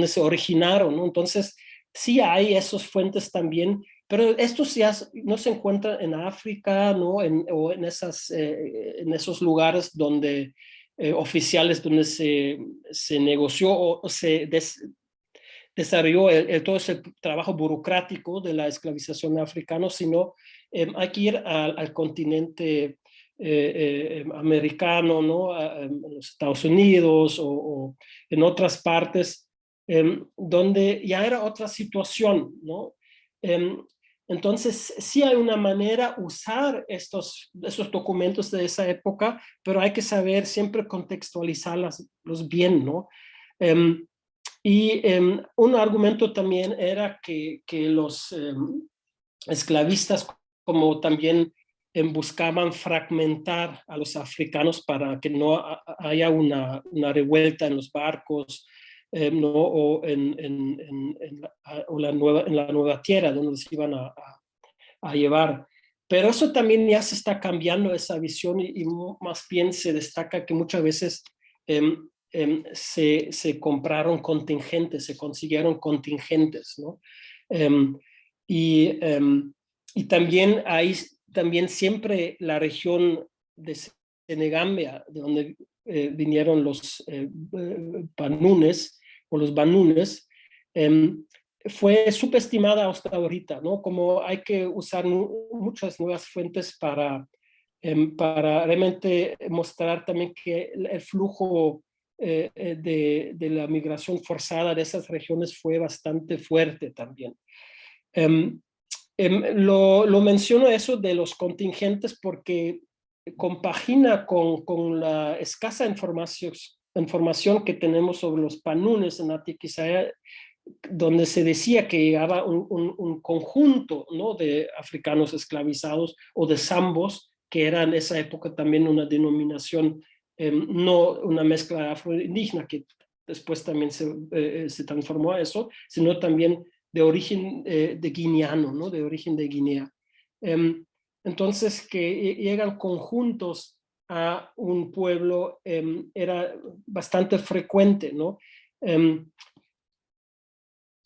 se originaron, ¿no? Entonces, sí hay esas fuentes también, pero estos ya no se encuentran en África, ¿no? O en esos lugares donde oficiales donde se negoció o se desarrolló todo ese trabajo burocrático de la esclavización de africanos, sino hay que ir al continente americano, ¿no? En los Estados Unidos o en otras partes, donde ya era otra situación, ¿no? Entonces, sí hay una manera usar esos documentos de esa época, pero hay que saber siempre contextualizarlos bien, ¿no? Y un argumento también era que los esclavistas como también buscaban fragmentar a los africanos para que no haya una revuelta en los barcos, ¿no? O en la nueva tierra donde se iban a llevar. Pero eso también ya se está cambiando esa visión y más bien se destaca que muchas veces se compraron contingentes, se consiguieron contingentes, ¿no? Y también hay siempre la región de Senegambia, de donde vinieron los panunes o los banunes, fue subestimada hasta ahorita, ¿no? Como hay que usar muchas nuevas fuentes para realmente mostrar también que el flujo de la migración forzada de esas regiones fue bastante fuerte también. Lo menciono eso de los contingentes porque compagina con la escasa información que tenemos sobre los panunes en Atiquizaya, donde se decía que llegaba un conjunto, ¿no? De africanos esclavizados o de zambos, que era en esa época también una denominación, no una mezcla afroindígena, que después también se transformó a eso, sino también de origen de guineano, ¿no? De origen de Guinea. Entonces, que llegan conjuntos a un pueblo era bastante frecuente, ¿no?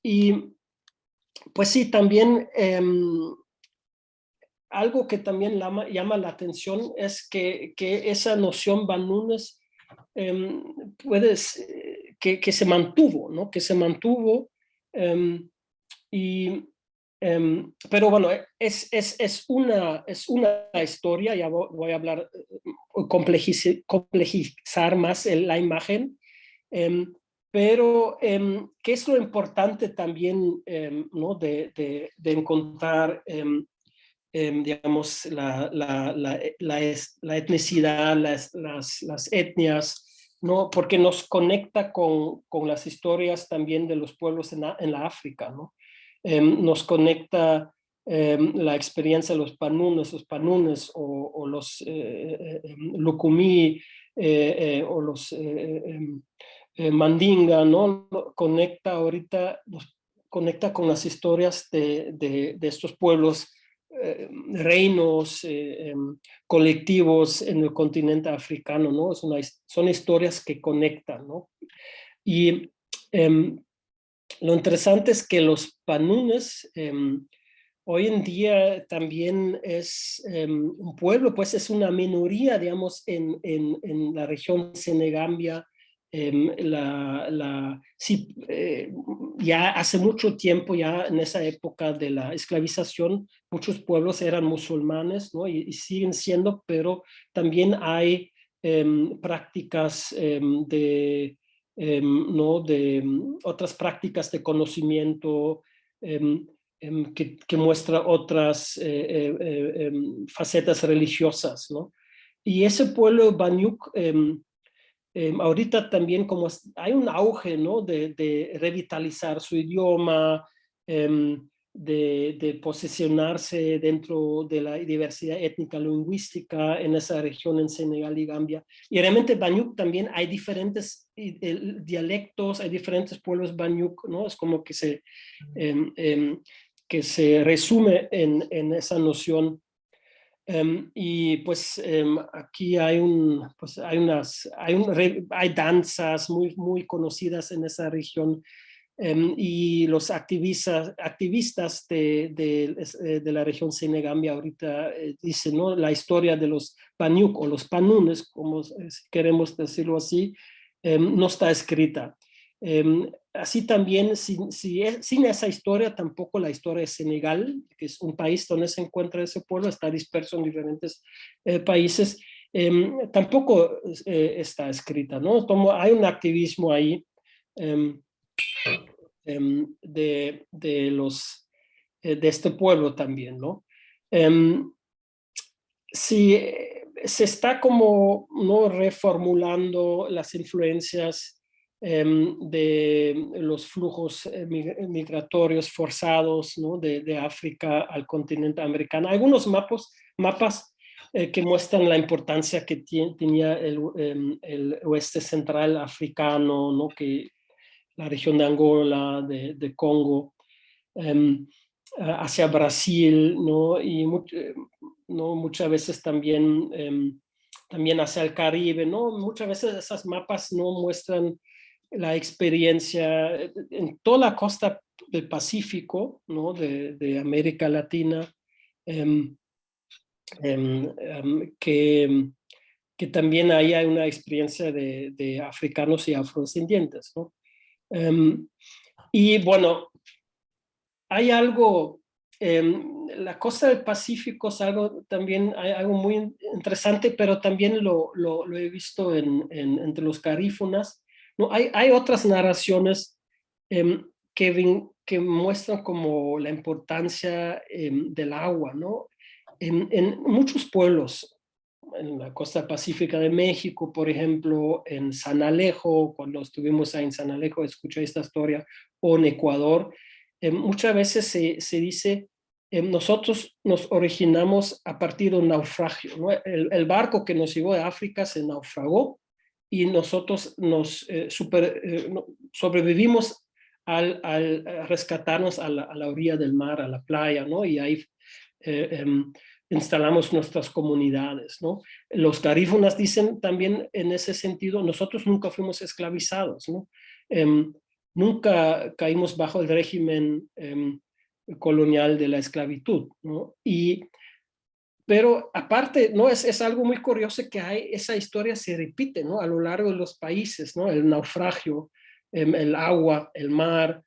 Y pues sí, también algo que también llama la atención es que esa noción banunes que se mantuvo, ¿no? Que se mantuvo y pero bueno, es una historia, ya voy a hablar, complejizar más la imagen, pero ¿qué es lo importante también, ¿no? de encontrar, digamos, la etnicidad, las etnias, ¿no? Porque nos conecta con las historias también de los pueblos en la África, ¿no? Nos conecta la experiencia de los panunes o los lucumí o los mandinga, ¿no? Nos conecta con las historias de estos pueblos, reinos, colectivos en el continente africano, ¿no? Son historias que conectan, ¿no? Y lo interesante es que los panunes hoy en día también es un pueblo, pues es una minoría, digamos, en la región Senegambia. Sí, ya hace mucho tiempo, ya en esa época de la esclavización, muchos pueblos eran musulmanes, ¿no? Y siguen siendo, pero también hay prácticas ¿no? de otras prácticas de conocimiento que muestra otras facetas religiosas, ¿no? Y ese pueblo Banyuk, ahorita también como hay un auge, ¿no? de revitalizar su idioma, de posicionarse dentro de la diversidad étnica lingüística en esa región, en Senegal y Gambia. Y realmente Banyuk también hay diferentes dialectos, hay diferentes pueblos Banyuk, ¿no? Es como que se resume en esa noción. Y pues aquí hay danzas muy conocidas en esa región, y los activistas de la región Senegambia ahorita dicen, ¿no? La historia de los Banyuk o los panunes, como queremos decirlo así, no está escrita. Así también, sin esa historia, tampoco la historia de Senegal, que es un país donde se encuentra ese pueblo, está disperso en diferentes países, tampoco está escrita, ¿no? Como hay un activismo ahí de este pueblo también, ¿no? Si se está como, ¿no? reformulando las influencias de los flujos migratorios forzados, ¿no? de África al continente americano. Algunos mapas que muestran la importancia que tenía el oeste central africano, ¿no? que la región de Angola, de Congo, hacia Brasil, ¿no? Y ¿no? muchas veces también hacia el Caribe, ¿no? Muchas veces esos mapas no muestran la experiencia en toda la costa del Pacífico, ¿no? de América Latina, que también ahí hay una experiencia de africanos y afrodescendientes, ¿no? Y bueno, hay algo, la costa del Pacífico es algo también, hay algo muy interesante, pero también lo he visto entre los garífunas, ¿no? Hay otras narraciones que muestran como la importancia del agua, ¿no? En muchos pueblos, en la costa pacífica de México, por ejemplo, en San Alejo, cuando estuvimos ahí en San Alejo, escuché esta historia, o en Ecuador, muchas veces se dice, nosotros nos originamos a partir de un naufragio, ¿no? El barco que nos llevó de África se naufragó y nosotros sobrevivimos al rescatarnos a la orilla del mar, a la playa, ¿no? Y ahí instalamos nuestras comunidades, ¿no? Los garífunas dicen también en ese sentido, nosotros nunca fuimos esclavizados, ¿no? Nunca caímos bajo el régimen colonial de la esclavitud, ¿no? Pero aparte, ¿no? Es algo muy curioso que esa historia se repite, ¿no? A lo largo de los países, ¿no? El naufragio, el agua, el mar,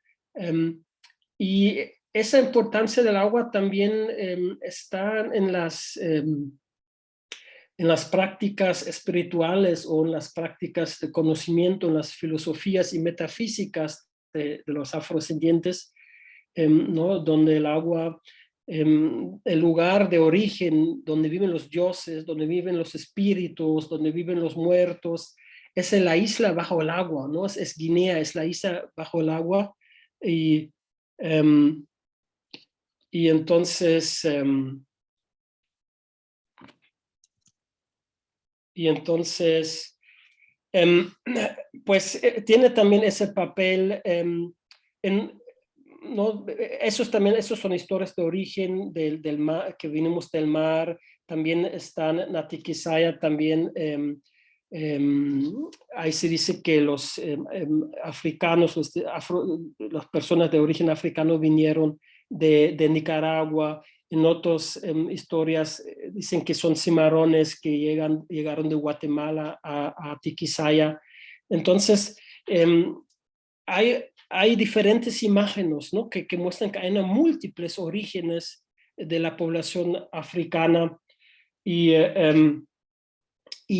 y esa importancia del agua también está en las prácticas espirituales o en las prácticas de conocimiento, en las filosofías y metafísicas de los afrodescendientes, ¿no? Donde el agua, el lugar de origen, donde viven los dioses, donde viven los espíritus, donde viven los muertos, es en la isla bajo el agua, ¿no? Es Guinea, es la isla bajo el agua. Y, um, y entonces... y entonces, pues tiene también ese papel ¿no? Esos son historias de origen del mar, que vinimos del mar. También están Natiquisaya, también ahí se dice que los africanos, las personas de origen africano vinieron de Nicaragua. En otras historias dicen que son cimarrones que llegaron de Guatemala a Tiquisaya. Entonces, hay diferentes imágenes, ¿no? que muestran que hay múltiples orígenes de la población africana y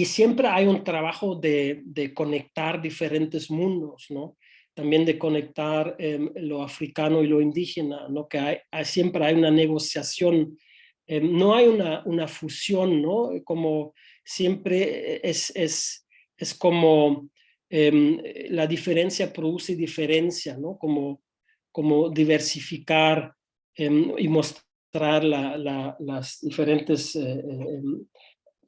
siempre hay un trabajo de conectar diferentes mundos, ¿no? También de conectar lo africano y lo indígena, ¿no? Que siempre hay una negociación, no hay una fusión, ¿no? Como siempre es como la diferencia produce diferencia, ¿no? Como diversificar y mostrar las diferentes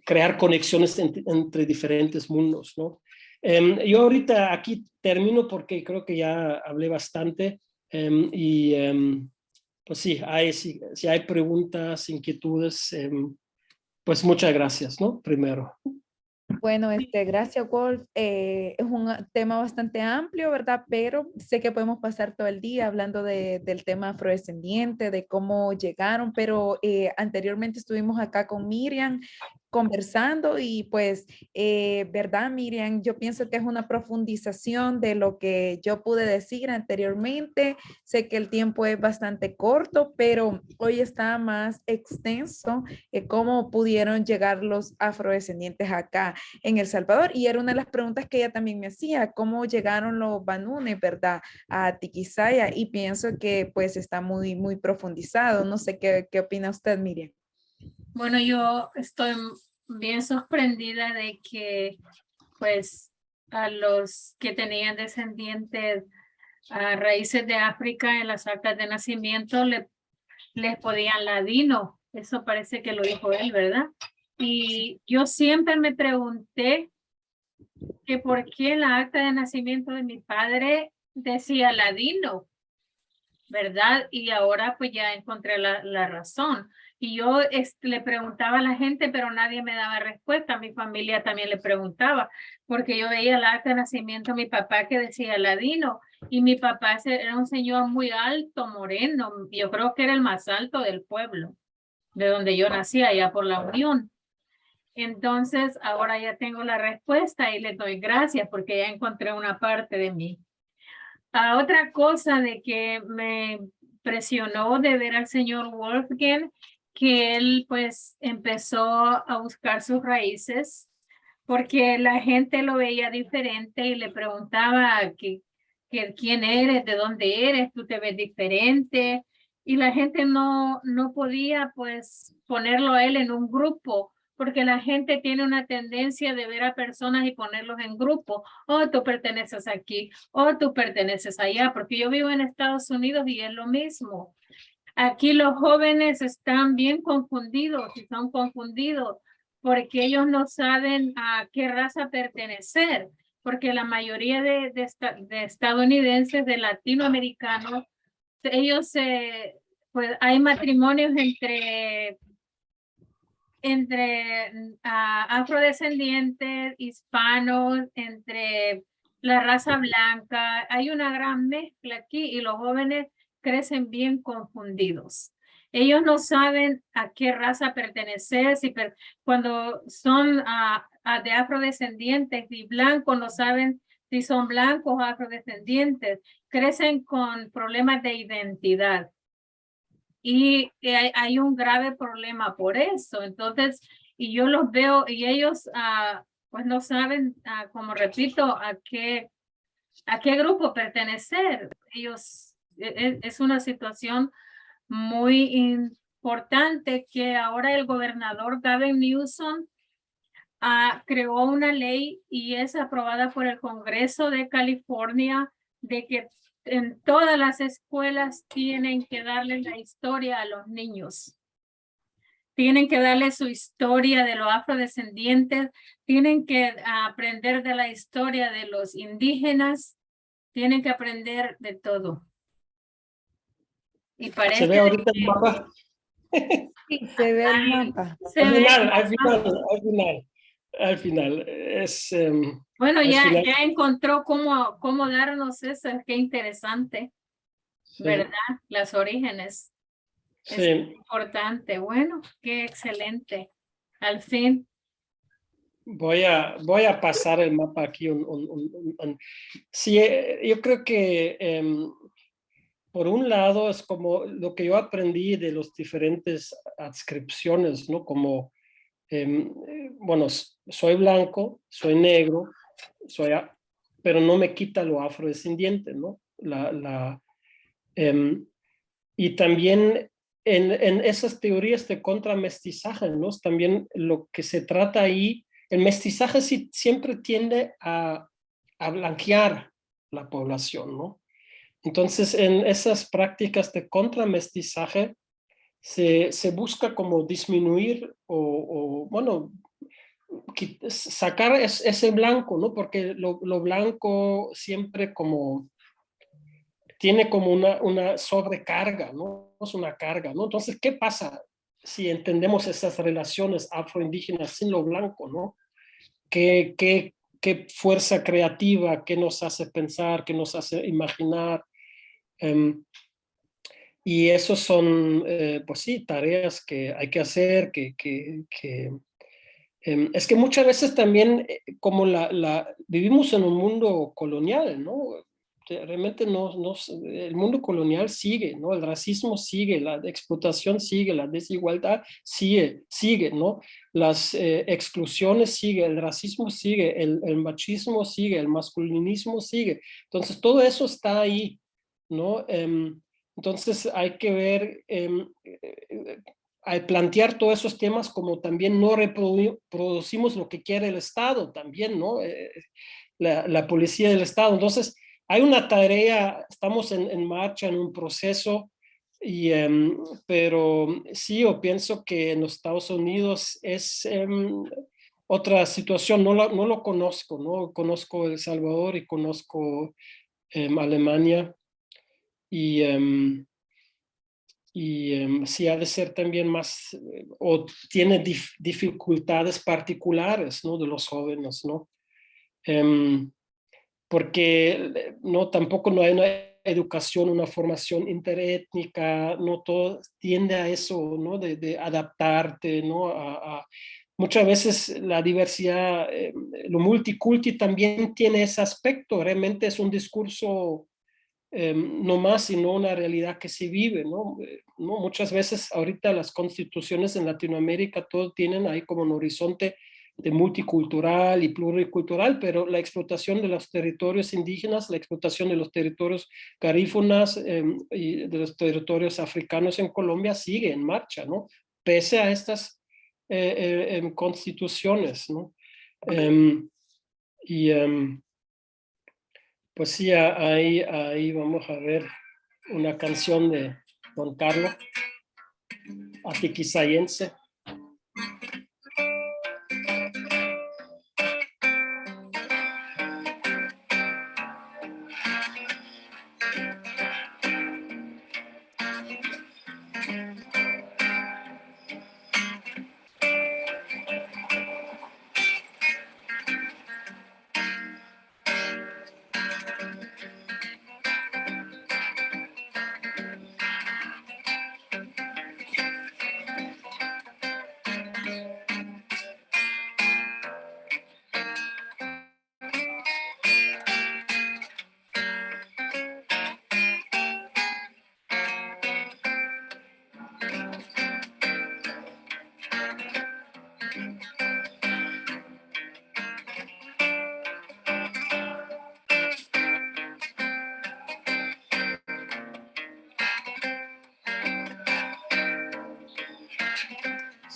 crear conexiones entre diferentes mundos, ¿no? Yo ahorita aquí termino porque creo que ya hablé bastante y pues sí, si hay preguntas, inquietudes, pues muchas gracias, ¿no? Primero. Bueno, gracias, Wolf. Es un tema bastante amplio, ¿verdad? Pero sé que podemos pasar todo el día hablando del tema afrodescendiente, de cómo llegaron, pero anteriormente estuvimos acá con Miriam conversando y pues, ¿verdad, Miriam? Yo pienso que es una profundización de lo que yo pude decir anteriormente. Sé que el tiempo es bastante corto, pero hoy está más extenso cómo pudieron llegar los afrodescendientes acá en El Salvador. Y era una de las preguntas que ella también me hacía, ¿cómo llegaron los banunes, verdad, a Tiquisaya? Y pienso que pues está muy, muy profundizado. No sé qué opina usted, Miriam. Bueno, yo estoy bien sorprendida de que pues a los que tenían descendientes a raíces de África en las actas de nacimiento les podían ladino. Eso parece que lo dijo él, ¿verdad? Y yo siempre me pregunté que por qué la acta de nacimiento de mi padre decía ladino, ¿verdad? Y ahora pues ya encontré la razón. Y yo le preguntaba a la gente, pero nadie me daba respuesta. A mi familia también le preguntaba, porque yo veía el acta de nacimiento de mi papá que decía ladino. Y mi papá era un señor muy alto, moreno. Yo creo que era el más alto del pueblo, de donde yo nací, allá por la Unión. Entonces, ahora ya tengo la respuesta y le doy gracias porque ya encontré una parte de mí. Otra cosa de que me presionó de ver al señor Wolfgang, que él pues empezó a buscar sus raíces porque la gente lo veía diferente y le preguntaba quién eres, de dónde eres, tú te ves diferente y la gente no podía pues ponerlo a él en un grupo porque la gente tiene una tendencia de ver a personas y ponerlos en grupo. Oh, tú perteneces aquí, oh, tú perteneces allá, porque yo vivo en Estados Unidos y es lo mismo. Aquí los jóvenes están bien confundidos y son confundidos porque ellos no saben a qué raza pertenecer, porque la mayoría de estadounidenses, de latinoamericanos, ellos pues hay matrimonios entre afrodescendientes, hispanos, entre la raza blanca. Hay una gran mezcla aquí y los jóvenes crecen bien confundidos. Ellos no saben a qué raza pertenecer, cuando son de afrodescendientes y blancos, no saben si son blancos o afrodescendientes. Crecen con problemas de identidad. y hay un grave problema por eso. Entonces, y yo los veo y ellos pues no saben, como repito, a qué grupo pertenecer. Ellos, es una situación muy importante que ahora el gobernador Gavin Newsom creó una ley y es aprobada por el Congreso de California de que en todas las escuelas tienen que darle la historia a los niños. Tienen que darle su historia de los afrodescendientes, tienen que aprender de la historia de los indígenas, tienen que aprender de todo. Y parece ¿Se ve ahorita el mapa? Sí, se ve el mapa. Al final. Bueno, al ya final. encontró cómo darnos eso. Qué interesante, Sí, ¿verdad? Las orígenes. Es sí. importante. Bueno, qué excelente. Al fin. Voy a pasar el mapa aquí. Sí, yo creo que por un lado es como lo que yo aprendí de las diferentes adscripciones, ¿no? Como, bueno, soy blanco, soy negro, pero no me quita lo afrodescendiente, ¿no? Y también en esas teorías de contramestizaje, ¿no? También lo que se trata ahí, el mestizaje siempre tiende a blanquear la población, ¿no? Entonces, en esas prácticas de contramestizaje se busca como disminuir bueno, sacar ese blanco, ¿no? Porque lo blanco siempre como tiene como una sobrecarga, ¿no? Es una carga, ¿no? Entonces, ¿qué pasa si entendemos esas relaciones afroindígenas sin lo blanco, ¿no? ¿Qué fuerza creativa, qué nos hace pensar, qué nos hace imaginar? Y esos son, pues sí, tareas que hay que hacer, es que muchas veces también, como vivimos en un mundo colonial, ¿no? Realmente el mundo colonial sigue, ¿no? El racismo sigue, la explotación sigue, la desigualdad sigue, ¿no? Las exclusiones sigue, el racismo sigue, el machismo sigue, el masculinismo sigue. Entonces, todo eso está ahí, ¿no? Entonces, hay que ver al plantear todos esos temas como también no reproducimos lo que quiere el Estado también, ¿no? La policía del Estado. Entonces, hay una tarea, estamos en marcha, en un proceso, pero sí, yo pienso que en los Estados Unidos es otra situación, no lo conozco, ¿no? Conozco El Salvador y conozco Alemania y... sí ha de ser también más, o tiene dificultades particulares, ¿no? De los jóvenes, ¿no? Porque no, tampoco no hay una educación, una formación interétnica, no todo tiende a eso, ¿no? De adaptarte, ¿no? Muchas veces la diversidad, lo multiculti también tiene ese aspecto, realmente es un discurso no más, sino una realidad que se vive, ¿no? ¿No? Muchas veces ahorita las constituciones en Latinoamérica todo tienen ahí como un horizonte de multicultural y pluricultural, pero la explotación de los territorios indígenas, la explotación de los territorios garífunas y de los territorios africanos en Colombia sigue en marcha, ¿no? Pese a estas constituciones, ¿no? Y pues sí, ahí vamos a ver una canción de Don Carlos, atiquizayense.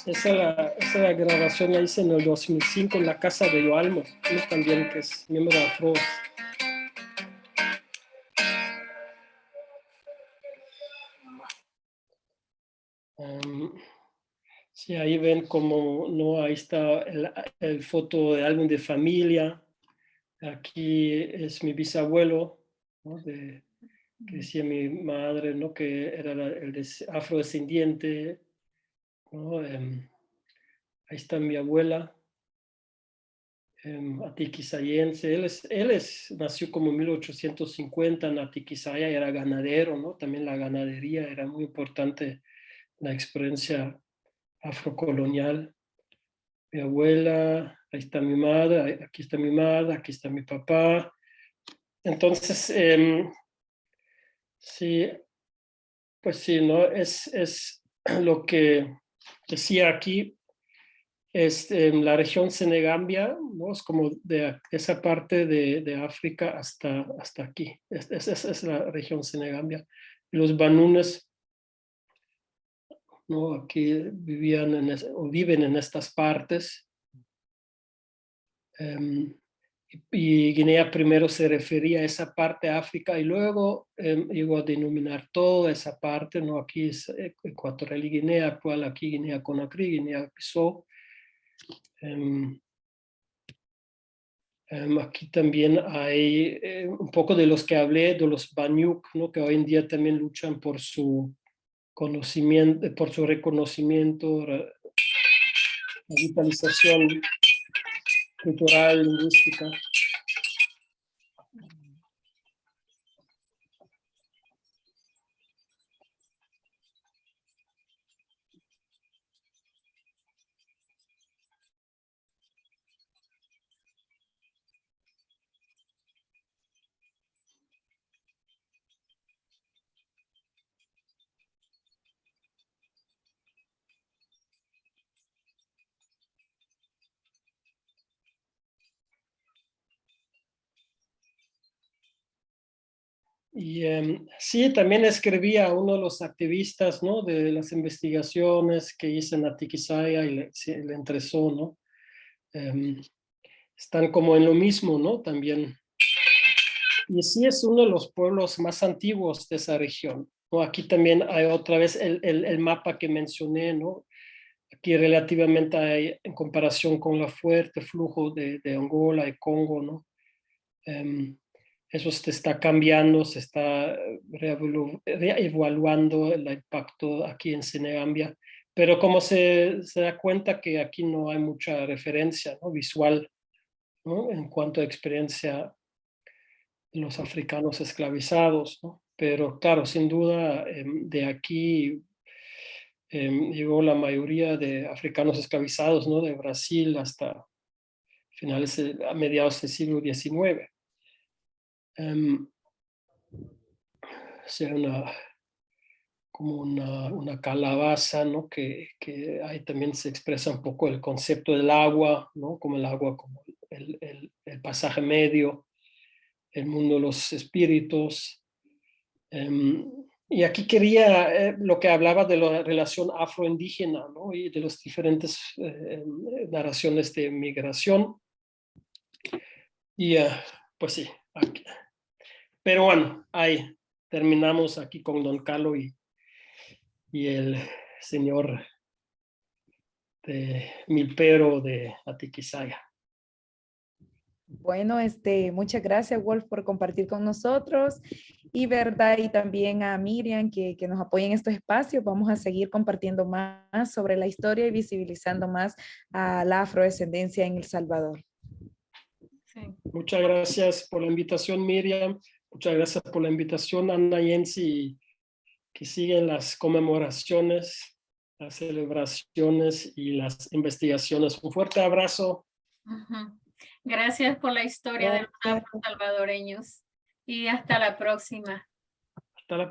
Esa grabación la hice en el 2005 en la casa de Yoalmo, ¿no? También que es miembro de Afroes. Sí, ahí ven como, ¿no? Ahí está el foto de álbum de familia. Aquí es mi bisabuelo, ¿no? Que decía mi madre, ¿no? Que era el afrodescendiente, ¿no? Ahí está mi abuela, atiquizayense. Nació como en 1850 en Atiquizaya, era ganadero, ¿no? También la ganadería era muy importante, la experiencia afrocolonial. Mi abuela, ahí está mi madre, aquí está mi madre, aquí está mi papá. Entonces, sí, pues sí, ¿no? Es lo que decía aquí, es la región Senegambia, ¿no? Es como de esa parte de África hasta aquí. Es la región Senegambia. Los banunes, ¿no? Aquí vivían o viven en estas partes. Y Guinea primero se refería a esa parte de África y luego llegó a denominar toda esa parte, ¿no? Aquí es Ecuatorial y Guinea, actual aquí Guinea Conakry, Guinea-Bissau. Aquí también hay un poco de los que hablé, de los Banyuk, ¿no? Que hoy en día también luchan por su conocimiento, por su reconocimiento, revitalización cultural, lingüística. Y sí, también escribí a uno de los activistas, ¿no? De las investigaciones que hice en Atiquizaya y le interesó, ¿no? Están como en lo mismo, ¿no? También. Y sí es uno de los pueblos más antiguos de esa región, ¿no? Aquí también hay otra vez el mapa que mencioné, ¿no? Aquí relativamente hay, en comparación con la fuerte flujo de Angola y Congo, ¿no? Eso se está cambiando, se está reevaluando el impacto aquí en Senegambia, pero como se da cuenta que aquí no hay mucha referencia, ¿no? Visual, ¿no? En cuanto a experiencia de los africanos esclavizados, ¿no? Pero claro, sin duda, de aquí llegó la mayoría de africanos esclavizados, ¿no? De Brasil hasta finales, a mediados del siglo XIX. Sea como una calabaza, ¿no? Que ahí también se expresa un poco el concepto del agua, ¿no? Como el agua, como el pasaje medio, el mundo de los espíritus. Y aquí quería lo que hablaba de la relación afroindígena, ¿no? Y de las diferentes narraciones de migración. Y pues sí, aquí. Pero bueno, ahí terminamos aquí con Don Carlos y el señor de Milpero de Atiquizaya. Bueno, muchas gracias, Wolf, por compartir con nosotros y verdad, y también a Miriam que nos apoya en estos espacios. Vamos a seguir compartiendo más sobre la historia y visibilizando más a la afrodescendencia en El Salvador. Sí. Muchas gracias por la invitación, Miriam. Muchas gracias por la invitación, Ana Yensi, que siguen las conmemoraciones, las celebraciones y las investigaciones. Un fuerte abrazo. Gracias por la historia de los Gracias. afro-salvadoreños y hasta la próxima.